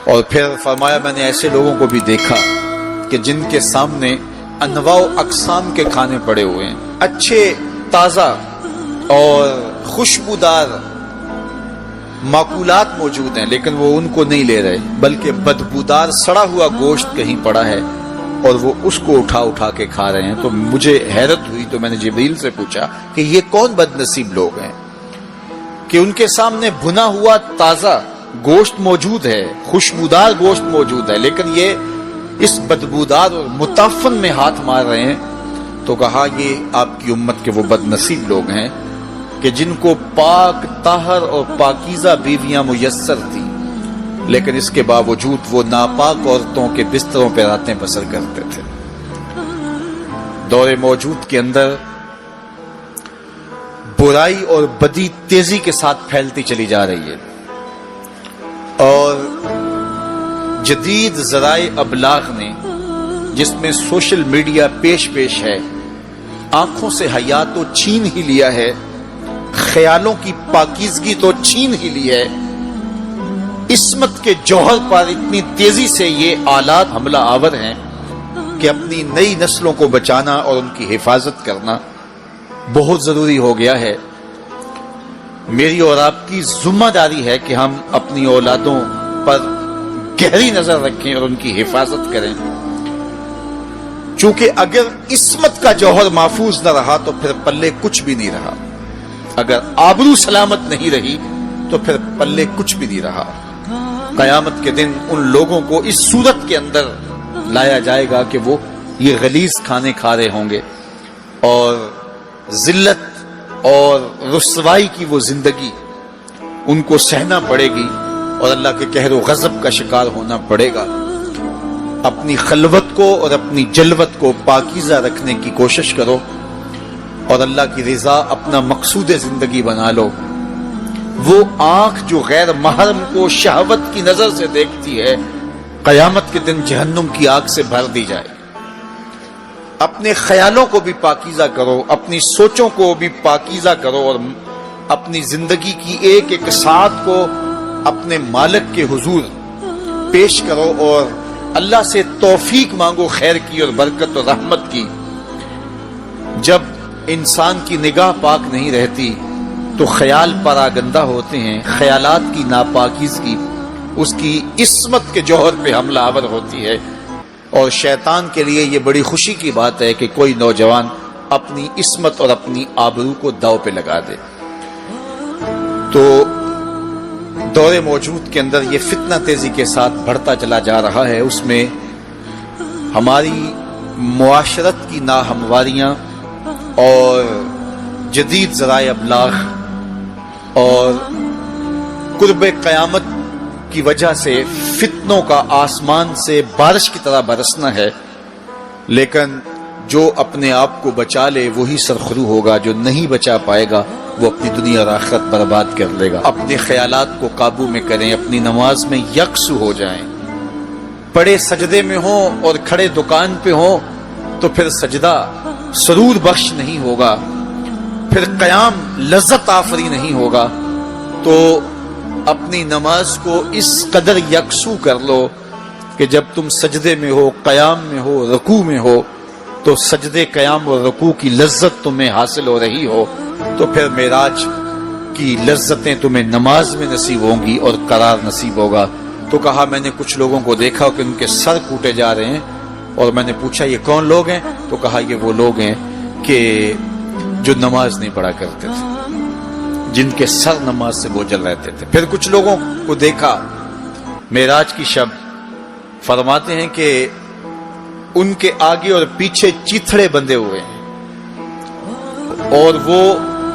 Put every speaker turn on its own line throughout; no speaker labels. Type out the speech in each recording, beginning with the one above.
اور پھر فرمایا میں نے ایسے لوگوں کو بھی دیکھا کہ جن کے سامنے انواع و اقسام کے کھانے پڑے ہوئے ہیں، اچھے تازہ اور خوشبودار ماکولات موجود ہیں، لیکن وہ ان کو نہیں لے رہے، بلکہ بدبودار سڑا ہوا گوشت کہیں پڑا ہے اور وہ اس کو اٹھا اٹھا کے کھا رہے ہیں۔ تو مجھے حیرت ہوئی، تو میں نے جبریل سے پوچھا کہ یہ کون بد نصیب لوگ ہیں کہ ان کے سامنے بھنا ہوا تازہ گوشت موجود ہے، خوشبودار گوشت موجود ہے، لیکن یہ اس بدبودار اور متعفن میں ہاتھ مار رہے ہیں۔ تو کہا یہ آپ کی امت کے وہ بد نصیب لوگ ہیں کہ جن کو پاک طاہر اور پاکیزہ بیویاں میسر تھیں، لیکن اس کے باوجود وہ ناپاک عورتوں کے بستروں پہ راتیں بسر کرتے تھے۔ دور موجود کے اندر برائی اور بدی تیزی کے ساتھ پھیلتی چلی جا رہی ہے، اور جدید ذرائع ابلاغ نے، جس میں سوشل میڈیا پیش ہے، آنکھوں سے حیا تو چھین ہی لیا ہے، خیالوں کی پاکیزگی تو چھین ہی لی ہے، عصمت کے جوہر پر اتنی تیزی سے یہ آلات حملہ آور ہیں کہ اپنی نئی نسلوں کو بچانا اور ان کی حفاظت کرنا بہت ضروری ہو گیا ہے۔ میری اور آپ کی ذمہ داری ہے کہ ہم اپنی اولادوں پر گہری نظر رکھیں اور ان کی حفاظت کریں، چونکہ اگر عصمت کا جوہر محفوظ نہ رہا تو پھر پلے کچھ بھی نہیں رہا، اگر آبرو سلامت نہیں رہی تو پھر پلے کچھ بھی نہیں رہا۔ قیامت کے دن ان لوگوں کو اس صورت کے اندر لایا جائے گا کہ وہ یہ غلیظ کھانے کھا رہے ہوں گے، اور ذلت اور رسوائی کی وہ زندگی ان کو سہنا پڑے گی، اور اللہ کے قہر و غضب کا شکار ہونا پڑے گا۔ اپنی خلوت کو اور اپنی جلوت کو پاکیزہ رکھنے کی کوشش کرو، اور اللہ کی رضا اپنا مقصود زندگی بنا لو۔ وہ آنکھ جو غیر محرم کو شہوت کی نظر سے دیکھتی ہے، قیامت کے دن جہنم کی آگ سے بھر دی جائے۔ اپنے خیالوں کو بھی پاکیزہ کرو، اپنی سوچوں کو بھی پاکیزہ کرو، اور اپنی زندگی کی ایک ایک ساعت کو اپنے مالک کے حضور پیش کرو، اور اللہ سے توفیق مانگو خیر کی اور برکت اور رحمت کی۔ جب انسان کی نگاہ پاک نہیں رہتی تو خیال پراگندہ ہوتے ہیں، خیالات کی ناپاکیزگی اس کی عصمت کے جوہر پہ حملہ آور ہوتی ہے، اور شیطان کے لیے یہ بڑی خوشی کی بات ہے کہ کوئی نوجوان اپنی عصمت اور اپنی آبرو کو داؤ پہ لگا دے۔ تو دور موجود کے اندر یہ فتنہ تیزی کے ساتھ بڑھتا چلا جا رہا ہے، اس میں ہماری معاشرت کی ناہمواریاں اور جدید ذرائع ابلاغ اور قرب قیامت کی وجہ سے فتنوں کا آسمان سے بارش کی طرح برسنا ہے، لیکن جو اپنے آپ کو بچا لے وہی سرخرو ہوگا، جو نہیں بچا پائے گا وہ اپنی دنیا اور آخرت برباد کر لے گا۔ اپنے خیالات کو قابو میں کریں، اپنی نماز میں یکسو ہو جائیں، پڑے سجدے میں ہوں اور کھڑے دکان پہ ہوں تو پھر سجدہ سرور بخش نہیں ہوگا، پھر قیام لذت آفری نہیں ہوگا۔ تو اپنی نماز کو اس قدر یکسو کر لو کہ جب تم سجدے میں ہو، قیام میں ہو، رکوع میں ہو تو سجدے، قیام اور رکوع کی لذت تمہیں حاصل ہو رہی ہو، تو پھر معراج کی لذتیں تمہیں نماز میں نصیب ہوں گی اور قرار نصیب ہوگا۔ تو کہا میں نے کچھ لوگوں کو دیکھا کہ ان کے سر کوٹے جا رہے ہیں، اور میں نے پوچھا یہ کون لوگ ہیں؟ تو کہا یہ وہ لوگ ہیں کہ جو نماز نہیں پڑھا کرتے تھے، جن کے سر نماز سے بوجھل رہتے تھے۔ پھر کچھ لوگوں کو دیکھا معراج کی شب، فرماتے ہیں کہ ان کے آگے اور پیچھے چیتھڑے بندھے ہوئے ہیں، اور وہ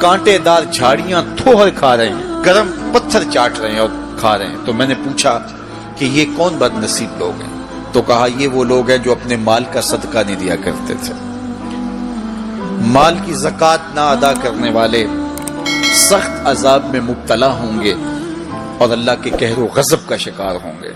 کانٹے دار جھاڑیاں تھوہر کھا رہے ہیں، گرم پتھر چاٹ رہے ہیں اور کھا رہے ہیں۔ تو میں نے پوچھا کہ یہ کون بد نصیب لوگ ہیں؟ تو کہا یہ وہ لوگ ہیں جو اپنے مال کا صدقہ نہیں دیا کرتے تھے، مال کی زکوٰۃ نہ ادا کرنے والے سخت عذاب میں مبتلا ہوں گے اور اللہ کے قہر و غضب کا شکار ہوں گے۔